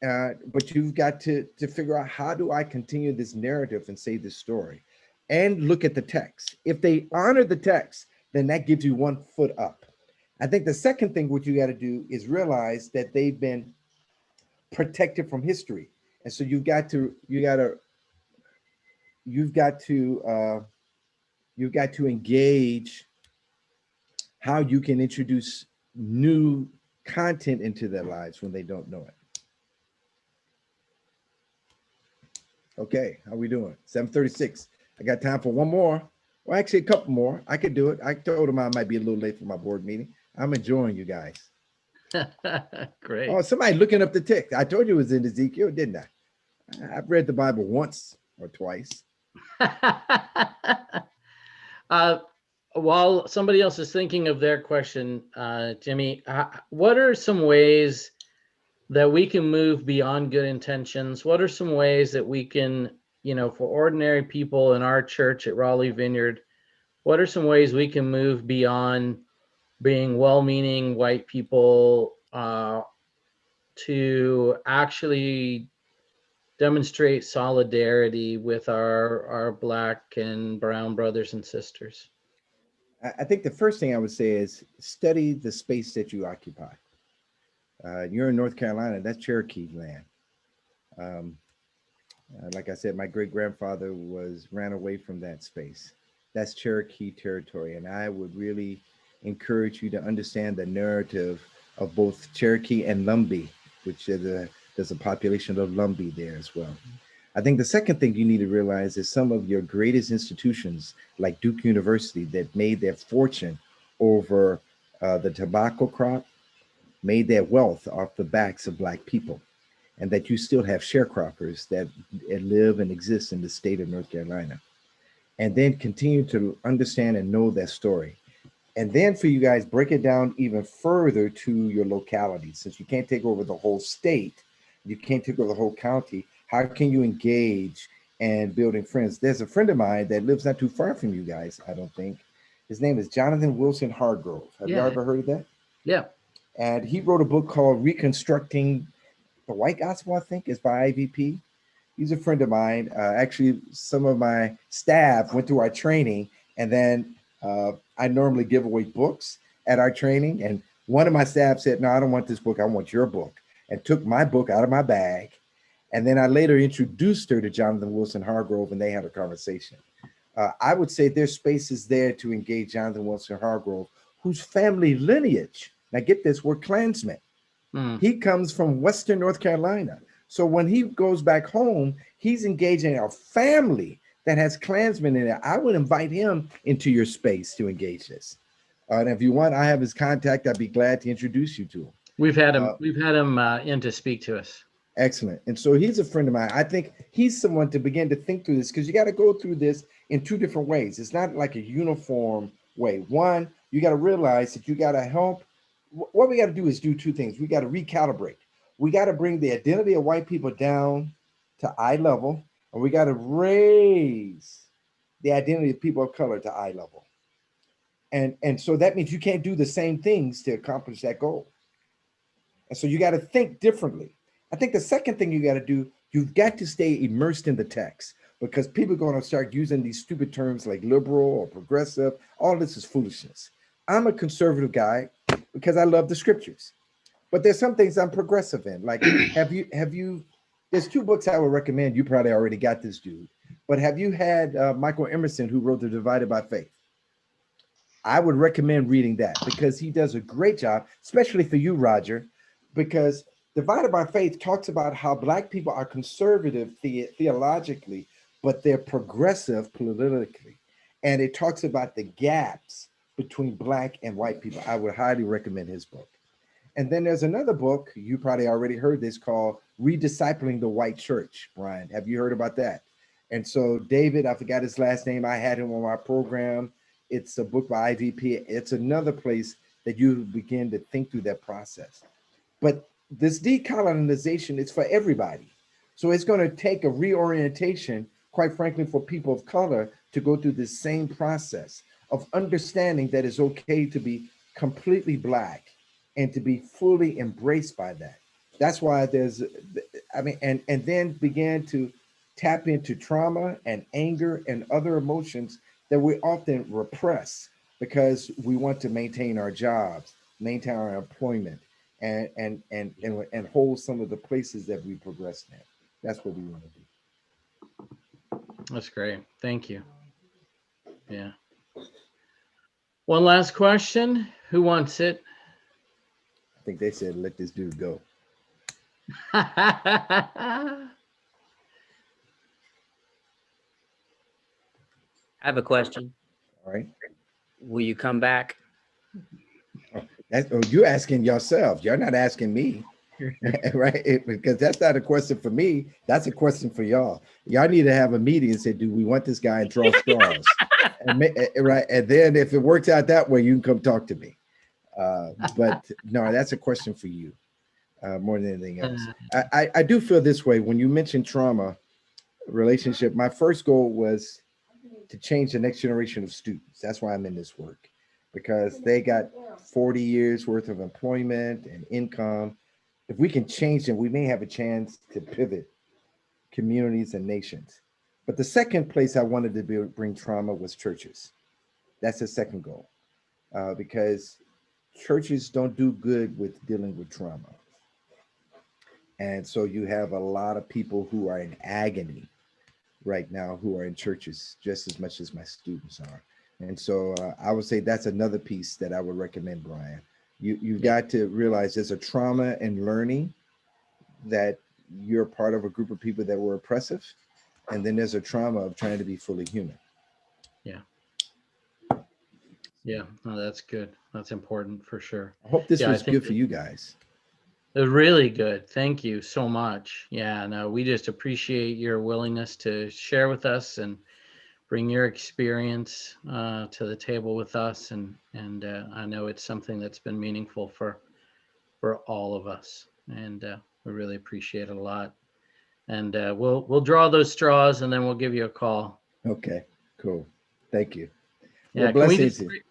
But you've got to figure out, how do I continue this narrative and say this story? And look at the text. If they honor the text, then that gives you 1 foot up. I think the second thing what you got to do is realize that they've been protected from history. And so you've got to engage how you can introduce new content into their lives when they don't know it. Okay, how we doing? 7:36. I got time for one more. Well, actually, a couple more. I could do it. I told him I might be a little late for my board meeting. I'm enjoying you guys. Great. Oh, somebody looking up the text. I told you it was in Ezekiel, didn't I? I've read the Bible once or twice. While somebody else is thinking of their question, Jimmy, what are some ways that we can move beyond good intentions? What are some ways that we can, for ordinary people in our church at Raleigh Vineyard, what are some ways we can move beyond being well-meaning white people to actually demonstrate solidarity with our Black and brown brothers and sisters? I think the first thing I would say is study the space that you occupy. You're in North Carolina, that's Cherokee land. Like I said, my great-grandfather ran away from that space. That's Cherokee territory. And I would really encourage you to understand the narrative of both Cherokee and Lumbee, which there's a population of Lumbee there as well. I think the second thing you need to realize is some of your greatest institutions, like Duke University, that made their fortune over the tobacco crop, made their wealth off the backs of Black people, and that you still have sharecroppers that live and exist in the state of North Carolina. And then continue to understand and know that story. And then for you guys, break it down even further to your locality. Since you can't take over the whole state, you can't take over the whole county, how can you engage and building friends? There's a friend of mine that lives not too far from you guys, I don't think. His name is Jonathan Wilson Hargrove. Have you ever heard of that? Yeah. And he wrote a book called Reconstructing the White Gospel, I think, is by IVP. He's a friend of mine. Actually, some of my staff went through our training, and then I normally give away books at our training. And one of my staff said, no, I don't want this book. I want your book, and took my book out of my bag. And then I later introduced her to Jonathan Wilson Hargrove, and they had a conversation. I would say there's spaces there to engage Jonathan Wilson Hargrove, whose family lineage, now get this, we're Klansmen. He comes from Western North Carolina. So when he goes back home, he's engaging a family that has Klansmen in it. I would invite him into your space to engage this. And if you want, I have his contact. I'd be glad to introduce you to him. We've had him in to speak to us. Excellent. And so he's a friend of mine. I think he's someone to begin to think through this, because you got to go through this in two different ways. It's not like a uniform way. One, you got to realize that you got to help. What we got to do is do two things. We got to recalibrate. We got to bring the identity of white people down to eye level, and we got to raise the identity of people of color to eye level. And so that means you can't do the same things to accomplish that goal. And so you got to think differently. I think the second thing you got to do, you've got to stay immersed in the text, because people are going to start using these stupid terms like liberal or progressive. All this is foolishness. I'm a conservative guy because I love the scriptures, but there's some things I'm progressive in. Like, have you, there's two books I would recommend. You probably already got this, dude, but have you had Michael Emerson, who wrote The Divided by Faith? I would recommend reading that, because he does a great job, especially for you, Roger, because Divided by Faith talks about how Black people are conservative theologically, but they're progressive politically. And it talks about the gaps between Black and white people. I would highly recommend his book. And then there's another book, you probably already heard this, called Redisciplining the White Church. Brian, have you heard about that? And so David, I forgot his last name, I had him on my program. It's a book by IVP. It's another place that you begin to think through that process. But this decolonization is for everybody. So it's going to take a reorientation, quite frankly, for people of color to go through this same process of understanding that it's okay to be completely Black and to be fully embraced by that. That's why there's, and then begin to tap into trauma and anger and other emotions that we often repress because we want to maintain our jobs, maintain our employment, and hold some of the places that we progress in. That's what we want to do. That's great. Thank you. Yeah. One last question. Who wants it? I think they said, let this dude go. I have a question. All right. Will you come back? You're asking yourself. You're not asking me. Right? Because that's not a question for me. That's a question for y'all. Y'all need to have a meeting and say, do we want this guy and draw straws? Right. And then if it works out that way, you can come talk to me. But no, that's a question for you more than anything else. I do feel this way. When you mention trauma relationship, my first goal was to change the next generation of students. That's why I'm in this work, because they got 40 years worth of employment and income. If we can change them, we may have a chance to pivot communities and nations. But the second place I wanted to bring trauma was churches. That's the second goal, because churches don't do good with dealing with trauma. And so you have a lot of people who are in agony right now who are in churches just as much as my students are. And so I would say that's another piece that I would recommend, Brian. You've got to realize there's a trauma in learning that you're part of a group of people that were oppressive. And then there's a trauma of trying to be fully human. Yeah. Yeah, no, that's good. That's important for sure. I hope this was good for you guys. It was really good. Thank you so much. Yeah, no, we just appreciate your willingness to share with us and bring your experience to the table with us. And I know it's something that's been meaningful for all of us. And we really appreciate it a lot. And we'll draw those straws and then we'll give you a call. Okay, cool. Thank you. Yeah, Well, can we blessings just to you.